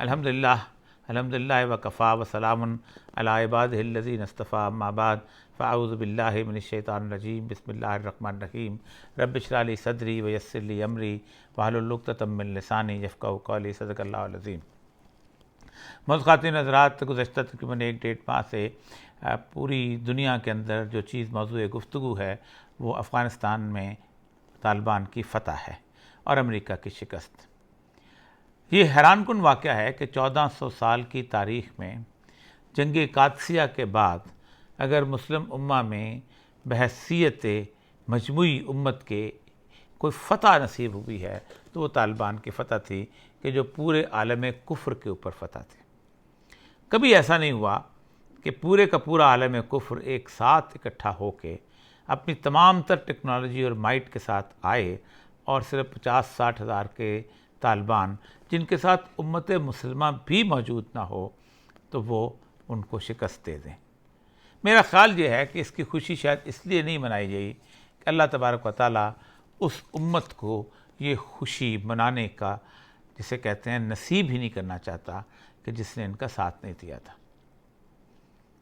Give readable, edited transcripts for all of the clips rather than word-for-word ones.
अल्हम्दुलिल्लाह अल्हम्दुलिल्लाह व कफ़ा व सलामुन अला इबादिहिल्लज़ीना इस्तफ़ा अम्मा बाद फ़अऊज़ु बिल्लाहि मिनश्शैतानिर रजीम बिस्मिल्लाहिर रहमानिर रहीम रब्बि इश्रह ली सदरी व यस्सिर ली अमरी वहलुल उक़दतम मिन लिसानी यफ़क़हू क़ौली सदक़ल्लाहुल अज़ीम। मौजूद ख़ातिन हज़रात, गुज़श्ता तकरीबन 1-1.5 माह से पूरी दुनिया के अंदर जो चीज़ मौज़ूए गुफ्तगू है वो अफ़गानिस्तान में तालिबान की फ़तह है और अमेरिका की शिकस्त। ये हैरानकुन वाक़या है कि 1400 साल की तारीख़ में जंग कादसिया के बाद अगर मुस्लिम उम्मा में बहैसियत मजमूई उम्मत के कोई फ़तह नसीब हुई है तो वो तालिबान की फ़तह थी कि जो पूरे आलम कुफ्र के ऊपर फ़तह थी। कभी ऐसा नहीं हुआ कि पूरे का पूरा आलम कुफ्र एक साथ इकट्ठा होके अपनी तमाम तर टेक्नोलॉजी और माइट के साथ आए और सिर्फ 50-60 हज़ार के तालिबान जिनके साथ उम्मत मुसलमा भी मौजूद ना हो तो वो उनको शिकस्त दे दें। मेरा ख़्याल ये है कि इसकी खुशी शायद इसलिए नहीं मनाई गई कि अल्लाह तबारक व तआला उस उम्मत को ये खुशी मनाने का, जिसे कहते हैं, नसीब ही नहीं करना चाहता कि जिसने इनका साथ नहीं दिया था।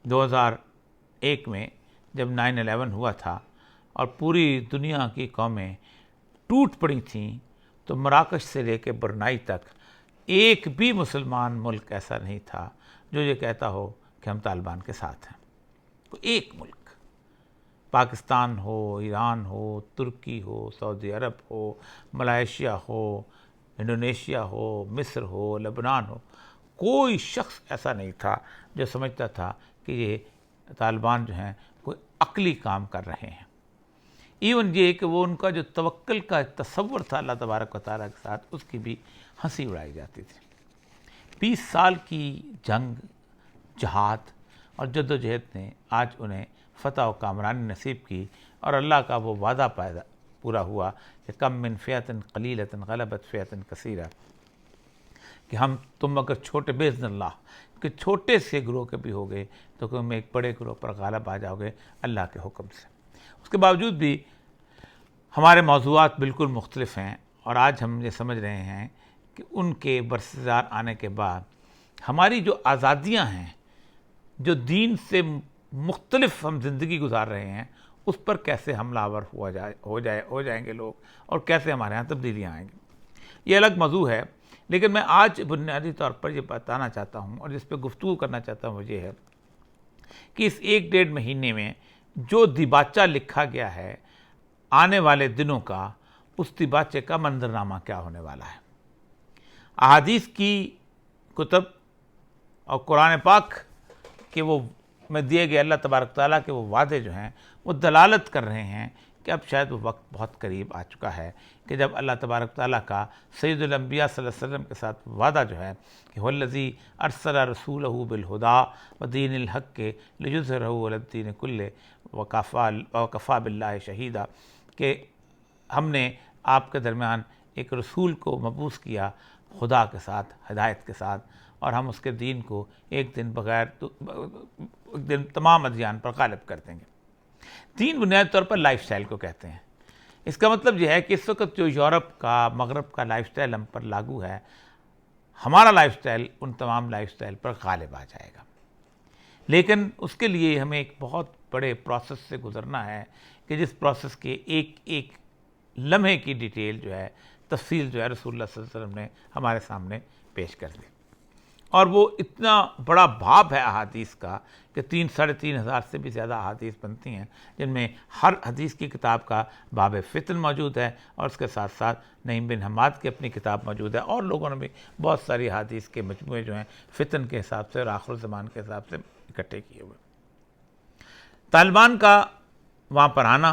2001 में जब 9/11 हुआ था और पूरी दुनिया की कौमें टूट पड़ी थीं तो मराकश से लेकर ब्रुनाई तक एक भी मुसलमान मुल्क ऐसा नहीं था जो ये कहता हो कि हम तालिबान के साथ हैं। कोई एक मुल्क, पाकिस्तान हो, ईरान हो, तुर्की हो, सऊदी अरब हो, मलेशिया हो, इंडोनेशिया हो, मिस्र हो, लेबनान हो, कोई शख्स ऐसा नहीं था जो समझता था कि ये तालिबान जो हैं कोई अक्ली काम कर रहे हैं। इवन ये कि वो उनका जो तवक्कुल का तसव्वुर था अल्लाह तबारक व तआला के साथ, उसकी भी हंसी उड़ाई जाती थी। 20 साल की जंग, जहाद और जद्दोजहद ने आज उन्हें फ़तह व कामरानी नसीब की और अल्लाह का वो वादा पूरा हुआ कि कम मिन फ़ियतिन क़लीलतिन ग़लबत फ़ियतिन कसीरा, कि तुम अगर छोटे बेइज़्निल्लाह कि छोटे से ग्रोह के भी हो गए तो तुम एक बड़े ग्रोह पर गालिब आ जाओगे अल्लाह के हुक्म से। उसके बावजूद भी हमारे मौज़ूआत बिल्कुल मुख्तलिफ़ हैं और आज हम ये समझ रहे हैं कि उनके बरसदार आने के बाद हमारी जो आज़ादियाँ हैं, जो दीन से मुख्तलिफ हम ज़िंदगी गुजार रहे हैं, उस पर कैसे हमलावर हो जाएंगे लोग और कैसे हमारे यहाँ तब्दीलियाँ आएंगी, ये अलग मौजू है। लेकिन मैं आज बुनियादी तौर पर ये बताना चाहता हूँ और जिस पर गुफ्तगू करना चाहता हूँ वो ये है कि इस 1-1.5 महीने में जो दिबाचा लिखा गया है आने वाले दिनों का, उस दिबाचे का मंजरनामा क्या होने वाला है। अहादीस की कुतब और कुरान पाक के वो में दिए गए अल्लाह तबारक ताला के वो वादे जो हैं वो दलालत कर रहे हैं कि अब शायद वो वक्त बहुत करीब आ चुका है कि जब अल्लाह तबारक ताला का सय्यदुल अंबिया सल्लल्लाहु अलैहि वसल्लम के साथ वादा जो है कि हुवल्लज़ी अरसला रसूलहू बिल हुदा व दीनिल हक़्क़ि लियुज़हिरहू अला दीनि कुल्लिही व कफ़ा बिल्लाहि शहीदा, कि हमने आपके दरमियान एक रसूल को मबूस किया खुदा के साथ, हिदायत के साथ, और हम उसके दीन को एक दिन तमाम अदियान पर गालिब कर देंगे। दीन बुनियादी तौर पर लाइफस्टाइल को कहते हैं। इसका मतलब यह है कि इस वक्त जो यूरोप का, मगरब का लाइफस्टाइल हम पर लागू है, हमारा लाइफस्टाइल उन तमाम लाइफस्टाइल पर गालिब आ जाएगा। लेकिन उसके लिए हमें एक बहुत बड़े प्रोसेस से गुजरना है कि जिस प्रोसेस के एक एक लम्हे की डिटेल जो है, तफसील जो है, रसूलुल्लाह सल्लल्लाहु अलैहि वसल्लम ने हमारे सामने पेश कर दी। और वो इतना बड़ा बाब है अहादीस का कि 3-3.5 हज़ार से भी ज़्यादा अहादीस बनती हैं, जिनमें हर हदीस की किताब का बाब फ़ितन मौजूद है और उसके साथ साथ नईम बिन हम्माद की अपनी किताब मौजूद है और लोगों ने भी बहुत सारी अहादीस के मजमूए जो हैं फ़ितन के हिसाब से और आखिर ज़मान के हिसाब से इकट्ठे किए हुए। तालिबान का वहाँ पर आना,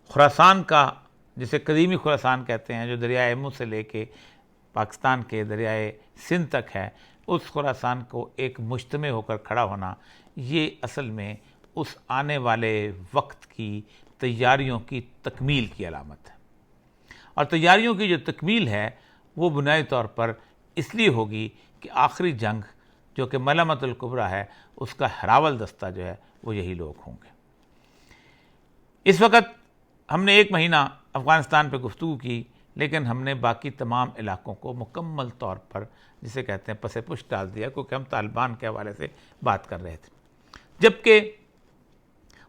खुरासान का, जिसे कदीमी खुरासान कहते हैं, जो दरियाए एमू से लेके पाकिस्तान के दरियाए सिंध तक है, उस खुरासान को एक मुज्तमे होकर खड़ा होना, ये असल में उस आने वाले वक्त की तैयारियों की तकमील की अलामत है। और तैयारियों की जो तकमील है वो बुनियादी तौर पर इसलिए होगी कि आखिरी जंग जो कि मलमतुल कुबरा है, उसका हरावल दस्ता जो है वो यही लोग होंगे। इस वक्त हमने 1 महीना अफ़गानिस्तान पर गुफ्तगू की, लेकिन हमने बाकी तमाम इलाकों को मुकम्मल तौर पर, जिसे कहते हैं, पसे पुश डाल दिया, क्योंकि हम तालिबान के हवाले से बात कर रहे थे। जबकि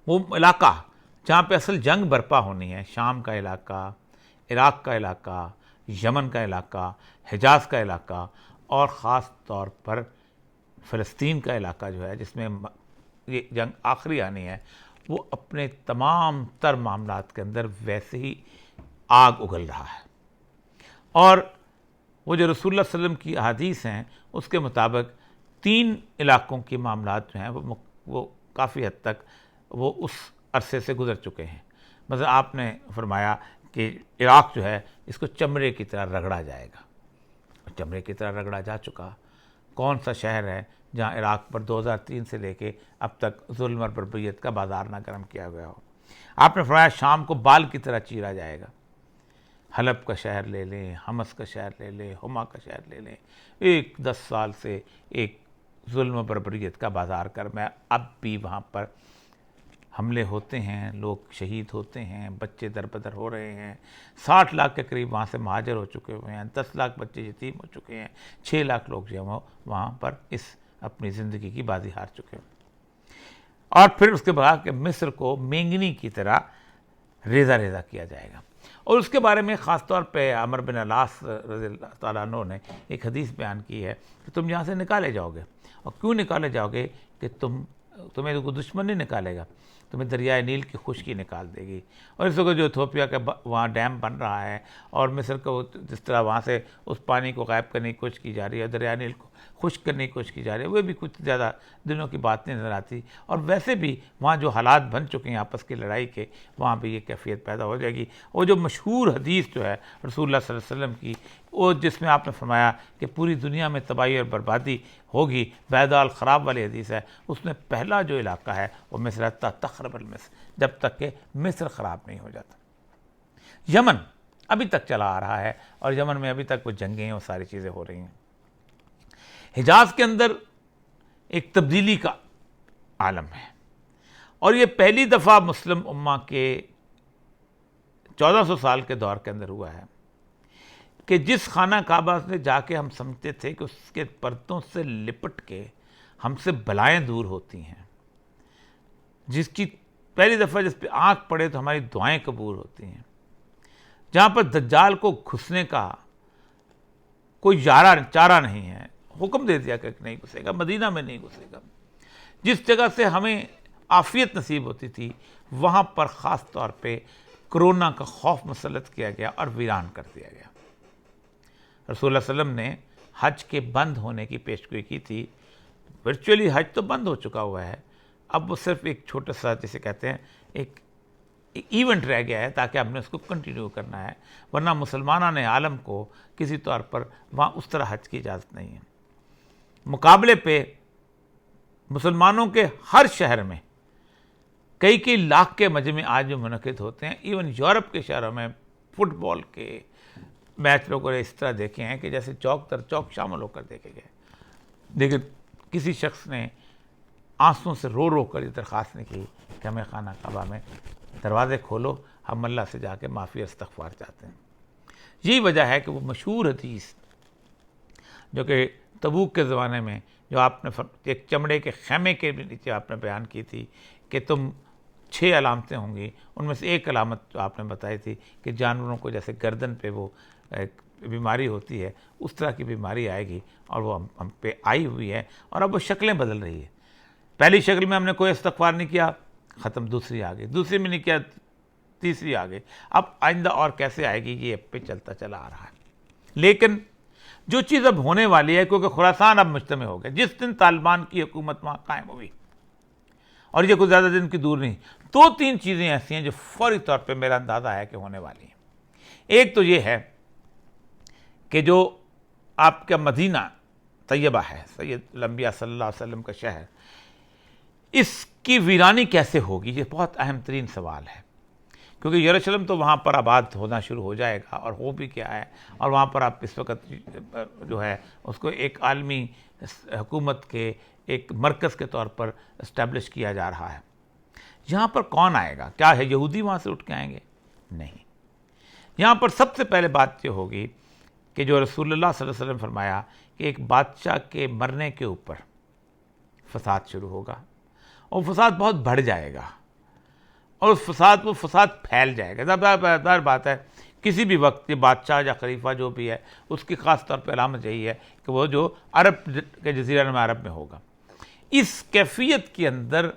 वो इलाका जहाँ पे असल जंग बर्पा होनी है, शाम का इलाका, इराक़ का इलाका, यमन का इलाका, हिजाज़ का इलाका और ख़ास तौर पर फ़लस्तीन का इलाका जो है, जिसमें ये जंग आखिरी आनी है, वो अपने तमाम तर मामलात के अंदर वैसे ही आग उगल रहा है। और वो जो रसूलुल्लाह सल्लल्लाहु अलैहि वसल्लम की हदीस हैं, उसके मुताबिक 3 इलाकों की मामलात जो हैं वो काफ़ी हद तक वो उस अरसे से गुज़र चुके हैं। मतलब आपने फरमाया कि इराक़ जो है इसको चमड़े की तरह रगड़ा जाएगा। चमड़े की तरह रगड़ा जा चुका। कौन सा शहर है जहाँ इराक़ पर 2003 से लेके अब तक जुल्म और बर्बरियत का बाजार ना गर्म किया गया हो। आपने फरमाया शाम को बाल की तरह चीरा जाएगा। हलब का शहर ले लें, हमस का शहर ले लें, हुमा का शहर ले लें, 10 साल से एक जुल्म बर्बरियत का बाजार कर मैं अब भी वहाँ पर हमले होते हैं, लोग शहीद होते हैं, बच्चे दरबदर हो रहे हैं। 60 लाख के करीब वहाँ से महाजर हो चुके हुए हैं, 10 लाख बच्चे यतीम हो चुके हैं, 6 लाख लोग जो हैं वहाँ पर इस अपनी ज़िंदगी की बाजी हार चुके हैं। और फिर उसके बाद कि मिस्र को मेंगनी की तरह रेज़ा रेज़ा किया जाएगा। और उसके बारे में ख़ास तौर पे अमर बिन अलास रज़ी अल्लाह तआला अन्हु ने एक हदीस बयान की है कि तुम यहाँ से निकाले जाओगे। और क्यों निकाले जाओगे? कि तुम्हें कोई दुश्मन नहीं निकालेगा, तुम्हें दरियाए नील की खुश्की निकाल देगी। और इस वक्त जो इथोपिया का वहाँ डैम बन रहा है और मिस्र को जिस तरह वहाँ से उस पानी को गायब करने की कोशिश की जा रही है, दरियाए नील को खुश्क करने की कोशिश की जा रही है, वो भी कुछ ज़्यादा दिनों की बात नहीं नज़र आती। और वैसे भी वहाँ जो हालात बन चुके हैं आपस की लड़ाई के, वहाँ भी ये कैफियत पैदा हो जाएगी। और जो मशहूर हदीस जो है रसूलुल्लाह सल्लल्लाहु अलैहि वसल्लम की, वो जिसमें आपने फरमाया कि पूरी दुनिया में तबाही और बर्बादी होगी, बैदाल ख़राब वाली हदीस है, उसमें पहला जो इलाका है वो मिस्र है, तख़रबल मिस्र, जब तक कि मिस्र ख़राब नहीं हो जाता। यमन अभी तक चला आ रहा है और यमन में अभी तक वो जंगें और सारी चीज़ें हो रही हैं। हिजाज़ के अंदर एक तब्दीली का आलम है और ये पहली दफ़ा मुस्लिम उम्मा के 1400 साल के दौर के अंदर हुआ है कि जिस खाना काबा से जाके हम समझते थे कि उसके पर्दों से लिपट के हमसे बलाएं दूर होती हैं, जिसकी पहली दफ़ा जिस पे आँख पड़े तो हमारी दुआएं कबूल होती हैं, जहाँ पर दज्जाल को घुसने का कोई चारा नहीं है, हुक्म दे दिया कि नहीं घुसेगा, मदीना में नहीं घुसेगा। जिस जगह से हमें आफियत नसीब होती थी वहाँ पर ख़ास तौर पे कोरोना का खौफ मुसल्लत किया गया और वीरान कर दिया गया। रसूलुल्लाह सल्लल्लाहु अलैहि वसल्लम ने हज के बंद होने की पेशगोई की थी। वर्चुअली हज तो बंद हो चुका हुआ है, अब वो सिर्फ एक छोटा सा, जिसे कहते हैं, एक इवेंट रह गया है ताकि हमने उसको कंटिन्यू करना है, वरना मुसलमाना ने आलम को किसी तौर पर वहाँ उस तरह हज की इजाज़त नहीं है। मुकाबले पे मुसलमानों के हर शहर में कई लाख के मजमे आज भी मुनक़िद होते हैं। इवन यूरोप के शहरों में फुटबॉल के मैच लोगों ने इस तरह देखे हैं कि जैसे चौक दर चौक शामिल होकर देखे गए। लेकिन किसी शख्स ने आंसुओं से रो रो कर ये दरख्वास्त नहीं की कि हमें खाना काबा में दरवाज़े खोलो, हम अल्लाह से जाके माफ़ी इस्तग़फ़ार चाहते हैं। यही वजह है कि वो मशहूर हदीस जो कि तबूक के ज़माने में जो आपने एक चमड़े के खैमे के नीचे आपने बयान की थी कि तुम 6 अलामतें होंगी, उनमें से एक अलामत जो आपने बताई थी कि जानवरों को जैसे गर्दन पे वो एक बीमारी होती है, उस तरह की बीमारी आएगी और वो हम पे आई हुई है और अब वो शक्लें बदल रही है। पहली शक्ल में हमने कोई इस्तग़फ़ार नहीं किया, ख़त्म, दूसरी आ गई, दूसरी में नहीं किया, तीसरी आ गई, अब आइंदा और कैसे आएगी ये पे चलता चला आ रहा है। लेकिन जो चीज़ अब होने वाली है, क्योंकि खुरासान अब मुज्तमे हो गया, जिस दिन तालिबान की हुकूमत वहाँ कायम हुई, और ये कुछ ज़्यादा दिन की दूर नहीं, 2-3 चीज़ें ऐसी हैं जो फौरी तौर पे मेरा अंदाज़ा है कि होने वाली हैं। एक तो ये है कि जो आपका मदीना तैयबा है, सैयद अंबिया सल्लल्लाहु अलैहि वसल्लम का शहर, इसकी वीरानी कैसे होगी, ये बहुत अहम तरीन सवाल है। क्योंकि यरूशलेम तो वहाँ पर आबाद होना शुरू हो जाएगा और हो भी क्या है, और वहाँ पर आप इस वक्त जो है उसको एक आलमी हुकूमत के एक मरकज़ के तौर पर इस्टेब्लिश किया जा रहा है। यहाँ पर कौन आएगा? क्या है यहूदी वहाँ से उठ के आएंगे? नहीं। यहाँ पर सबसे पहले बात ये होगी कि जो रसूलुल्लाह सल्लल्लाहु अलैहि वसल्लम ने फरमाया कि एक बादशाह के मरने के ऊपर फसाद शुरू होगा और फसाद बहुत बढ़ जाएगा और उस फसाद वो फसाद फैल जाएगा। ज़ाहिर बात है किसी भी वक्त ये बादशाह या खलीफा जो भी है उसकी ख़ास तौर पर अलामत यही है कि वो जो अरब के जज़ीरा नुमा अरब में होगा। इस कैफियत के अंदर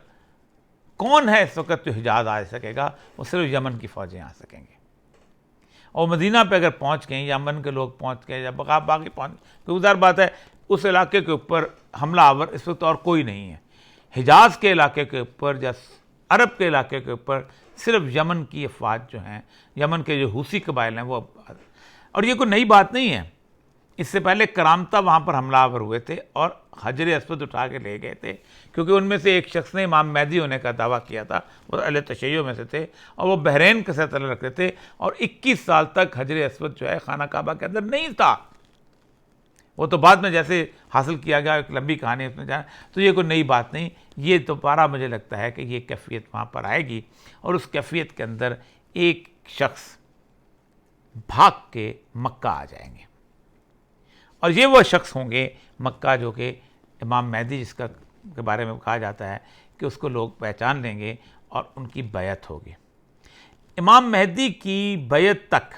कौन है इस वक्त जो हिजाज आ सकेगा? वो सिर्फ यमन की फ़ौजें आ सकेंगे और मदीना पे अगर पहुंच गए, यमन के लोग पहुंच गए या बाकी पहुंच, तो ज़ाहिर बात है उस इलाके के ऊपर हमला आवर इस वक्त और कोई नहीं है। हिजाज के इलाके के ऊपर या अरब के इलाके के ऊपर सिर्फ यमन की अफवाज जो हैं, यमन के जो हूसी कबाइल हैं वो, और ये कोई नई बात नहीं है। इससे पहले करामता वहाँ पर हमलावर हुए थे और हजर अस्वद उठा के ले गए थे, क्योंकि उनमें से एक शख्स ने इमाम मेहदी होने का दावा किया था, वो अहले तशय्यो में से थे और वो बहरीन के साथ तल्लुक़ रखते थे और 21 साल तक हजर अस्वद जो है खाना काबा के अंदर नहीं था। वो तो बाद में जैसे हासिल किया गया, एक लंबी कहानी उसमें जाना, तो ये कोई नई बात नहीं। ये दोबारा मुझे लगता है कि ये कैफियत वहाँ पर आएगी और उस कैफियत के अंदर एक शख्स भाग के मक्का आ जाएंगे और ये वो शख्स होंगे मक्का जो कि इमाम मेहदी जिसका के बारे में कहा जाता है कि उसको लोग पहचान लेंगे और उनकी बैत होगी। इमाम मेहदी की बैत तक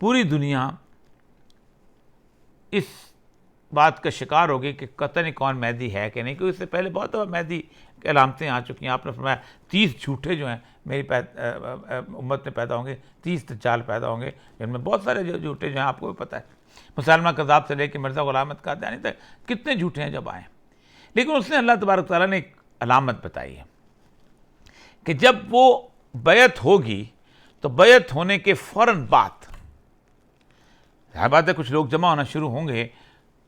पूरी दुनिया इस बात का शिकार होगी कि कतई नहीं कौन मेहदी है कि नहीं, क्योंकि इससे पहले बहुत दफ़ा मेहदी की अलामतें आ चुकी हैं। आपने फरमाया 30 झूठे जो हैं मेरी उम्मत में पैदा होंगे, 30 दज्जाल पैदा होंगे, जिनमें बहुत सारे जो झूठे जो हैं आपको भी पता है। मुसलमान कज़ाब से लेकर मिर्ज़ा ग़ुलाम अहमद कादियानी तक कितने झूठे हैं जब आए। लेकिन उसने अल्लाह तबारक तआला ने एक अलामत बताई है कि जब वो बैत होगी तो बैत होने के फ़ौरन बाद बात है कुछ लोग जमा होना शुरू होंगे,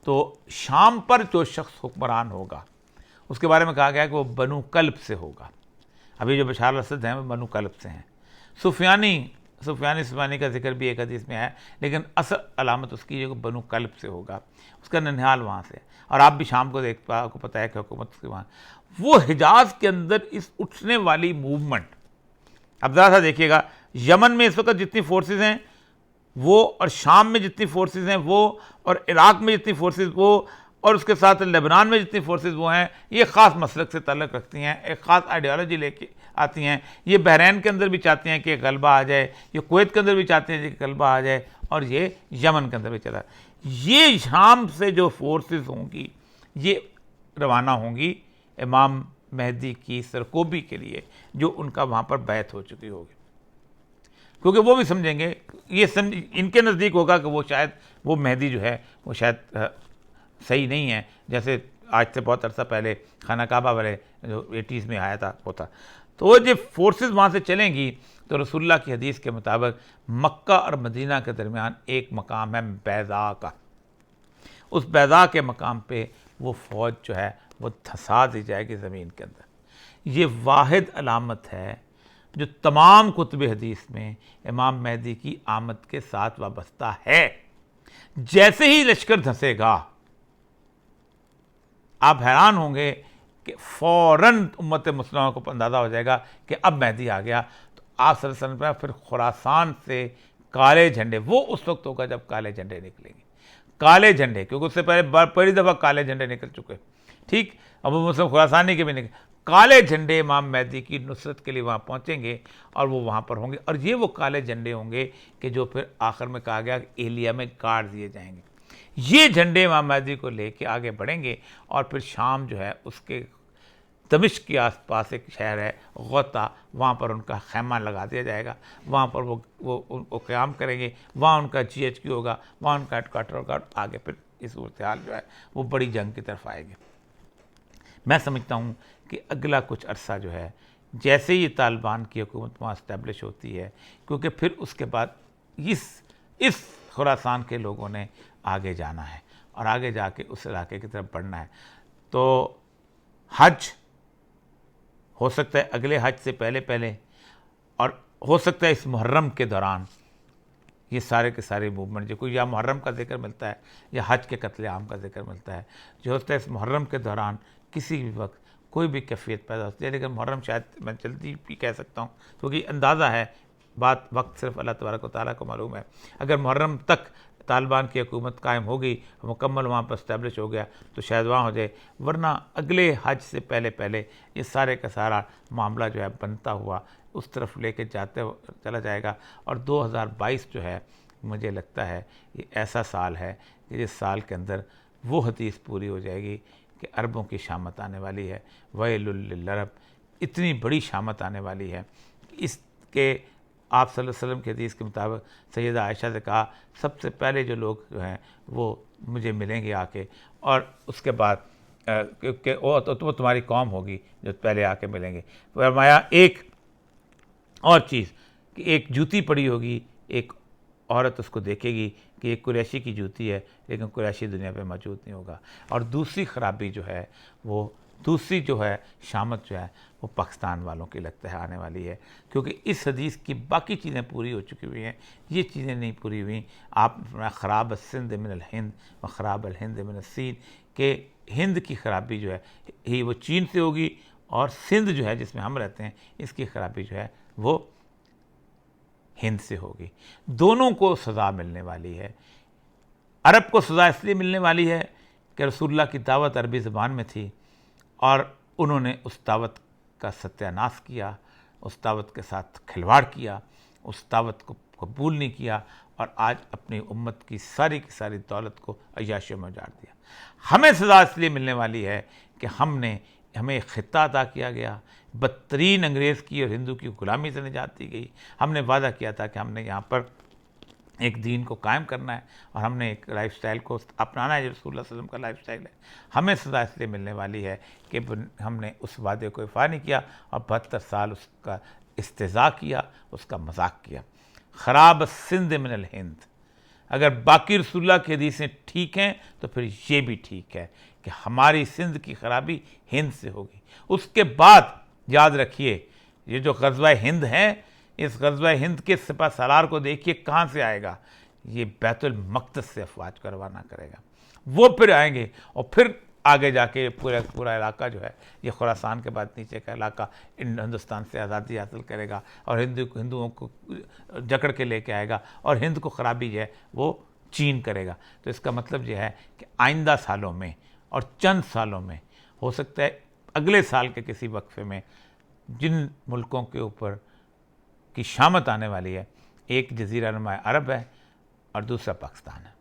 तो शाम पर जो शख्स हुक्मरान होगा उसके बारे में कहा गया कि वो बनु कल्ब से होगा। अभी जो बशार अल-असद हैं वो बनु कल्ब से हैं। सुफियानी का जिक्र भी एक हदीस में है, लेकिन असल अलामत उसकी जो बनु कल्ब से होगा, उसका ननिहाल वहाँ से। और आप भी शाम को देख आपको पता है कि हुकूमत उसके वहाँ, वो हिजाज के अंदर इस उठने वाली मूवमेंट, अब ज़रा सा देखिएगा, यमन में इस वक्त जितनी फोर्सेज हैं वो, और शाम में जितनी फोर्सेस हैं वो, और इराक़ में जितनी फोर्सेस वो, और उसके साथ लेबनान में जितनी फोर्सेस वो हैं, ये ख़ास मसलक से ताल्लुक़ रखती हैं, एक ख़ास आइडियालॉजी लेके आती हैं। ये बहरीन के अंदर भी चाहती हैं कि गलबा आ जाए, ये कुवैत के अंदर भी चाहते हैं कि गलबा आ जाए, और ये यमन के अंदर भी चला। ये शाम से जो फोर्सेस होंगी ये रवाना होंगी इमाम मेहदी की सरकोबी के लिए, जो उनका वहाँ पर बैत हो चुकी होगी, क्योंकि वो भी समझेंगे, ये इनके नज़दीक होगा कि वो शायद वो मेहदी जो है वो शायद सही नहीं है, जैसे आज से बहुत अरसा पहले खाना काबा वाले जो 80s में आया था वो था। तो वो जब फोर्सेस वहाँ से चलेंगी तो रसूलुल्लाह की हदीस के मुताबिक मक्का और मदीना के दरमियान एक मकाम है बैज़ा का। उस बैज़ा के मकाम पे वो फ़ौज जो है वो धंसा दी जाएगी ज़मीन के अंदर। ये वाहिद अलामत है जो तमाम कुतुब हदीस में इमाम मेहदी की आमद के साथ वाबस्ता है। जैसे ही लश्कर धंसेगा आप हैरान होंगे कि फ़ौरन उम्मत मुस्लिमा को अंदाज़ा हो जाएगा कि अब मेहदी आ गया। तो आप सल्लल्लाहु अलैहि वसल्लम फिर खुरासान से काले झंडे, वो उस वक्त होगा जब काले झंडे निकलेंगे, काले झंडे, क्योंकि उससे पहले पहली दफ़ा काले झंडे निकल चुके, ठीक। अब मुस्लिम खुरासानी के भी निकले, काले झंडे इमाम मेहदी की नुसरत के लिए वहाँ पहुँचेंगे और वो वहाँ पर होंगे। और ये वो काले झंडे होंगे कि जो फिर आखिर में कहा गया कि एलिया में गाड़ दिए जाएंगे। ये झंडे इमाम मेहदी को लेके आगे बढ़ेंगे और फिर शाम जो है उसके दमिश्क के आसपास एक शहर है गौता, वहाँ पर उनका खैमा लगा दिया जाएगा, वहाँ पर वो क़याम करेंगे, वहाँ उनका GHQ होगा, वहाँ उनका हेडक्वार्टर होगा। आगे फिर इस सूरत हाल जो है वो बड़ी जंग की तरफ आएगी। मैं समझता हूँ कि अगला कुछ अरसा जो है जैसे ही तालिबान की हुकूमत वहाँ इस्टेब्लिश होती है, क्योंकि फिर उसके बाद इस खुरासान के लोगों ने आगे जाना है और आगे जाके उस इलाके की तरफ बढ़ना है। तो हज हो सकता है अगले हज से पहले और हो सकता है इस मुहर्रम के दौरान ये सारे के सारे मूवमेंट, जो कोई या मुहर्रम का जिक्र मिलता है या हज के कत्ले आम का जिक्र मिलता है, जो होता है इस मुहर्रम के दौरान किसी भी वक्त कोई भी कैफियत पैदा होती है। लेकिन मुहर्रम शायद मैं जल्दी भी कह सकता हूँ, क्योंकि अंदाज़ा है बात वक्त सिर्फ अल्लाह तबारक व तआला को मालूम है। अगर मुहर्रम तक तालिबान की हुकूमत कायम हो गई, मुकम्मल वहाँ पर इस्टेब्लिश हो गया तो शायद वहाँ हो जाए, वरना अगले हज से पहले पहले ये सारे का सारा मामला जो है बनता हुआ उस तरफ लेके चला जाएगा। और 2022 जो है मुझे लगता है ये ऐसा साल है कि जिस साल के अंदर वो हदीस पूरी हो जाएगी कि अरबों की शामत आने वाली है, वैलुल लिल अरब, इतनी बड़ी शामत आने वाली है। इसके आप सल्लल्लाहु अलैहि वसल्लम के हदीस के मुताबिक सैयदा आयशा से कहा सबसे पहले जो लोग जो हैं वो मुझे मिलेंगे आके, और उसके बाद क्योंकि वो तो तुम्हारी कौम होगी जो पहले आके मिलेंगे। फरमाया एक और चीज़ कि एक जूती पड़ी होगी, एक औरत उसको देखेगी कि एक कुरैशी की जूती है, लेकिन कुरैशी दुनिया पे मौजूद नहीं होगा। और दूसरी ख़राबी जो है वो दूसरी जो है शामत जो है वो पाकिस्तान वालों की लगता है आने वाली है, क्योंकि इस हदीस की बाकी चीज़ें पूरी हो चुकी हुई हैं, ये चीज़ें नहीं पूरी हुई। आप ख़राब सिंध मिनल हिंद व ख़राब अल हिंद मिनल सीन के हिंद की ख़राबी जो है ही वो चीन से होगी, और सिंध जो है जिसमें हम रहते हैं इसकी ख़राबी जो है वो हिंद से होगी। दोनों को सज़ा मिलने वाली है। अरब को सज़ा इसलिए मिलने वाली है कि रसूलुल्लाह की दावत अरबी ज़बान में थी और उन्होंने उस दावत का सत्यानाश किया, उस दावत के साथ खिलवाड़ किया, उस दावत को कबूल नहीं किया, और आज अपनी उम्मत की सारी दौलत को अय्याशियों में उजाड़ दिया। हमें सज़ा इसलिए मिलने वाली है कि हमें एक खित्ता अता किया गया, बदतरीन अंग्रेज़ की और हिंदू की गुलामी से निजात दी गई। हमने वादा किया था कि हमने यहाँ पर एक दीन को कायम करना है और हमने एक लाइफस्टाइल को अपनाना है जो रसूलुल्लाह सल्लल्लाहु अलैहि वसल्लम का लाइफस्टाइल है। हमें सज़ा इसलिए मिलने वाली है कि हमने उस वादे को इफ़ा नहीं किया और 72 साल उसका इस्तेज़ा किया, उसका मजाक किया। ख़राब सिंध मिनल हिंद, अगर बाकी रसूलुल्लाह की हदीसें ठीक हैं तो फिर ये भी ठीक है कि हमारी सिंध की ख़राबी हिंद से होगी। उसके बाद याद रखिए ये जो ग़ज़वा हिंद है, इस ग़ज़वा हिंद के सिपह सालार को देखिए कहाँ से आएगा, ये बैतुल मक़दस से अफ़वाज का रवाना करेगा। वो फिर आएंगे और फिर आगे जाके पूरा इलाका जो है ये खुरासान के बाद नीचे का इलाका हिंदुस्तान से आज़ादी हासिल करेगा और हिंदुओं को जकड़ के लेके आएगा और हिंद को ख़राबी जो है वो चीन करेगा। तो इसका मतलब यह है कि आइंदा सालों में और चंद सालों में हो सकता है अगले साल के किसी वक्फे में जिन मुल्कों के ऊपर की शामत आने वाली है, एक जज़ीरा नुमा अरब है और दूसरा पाकिस्तान है।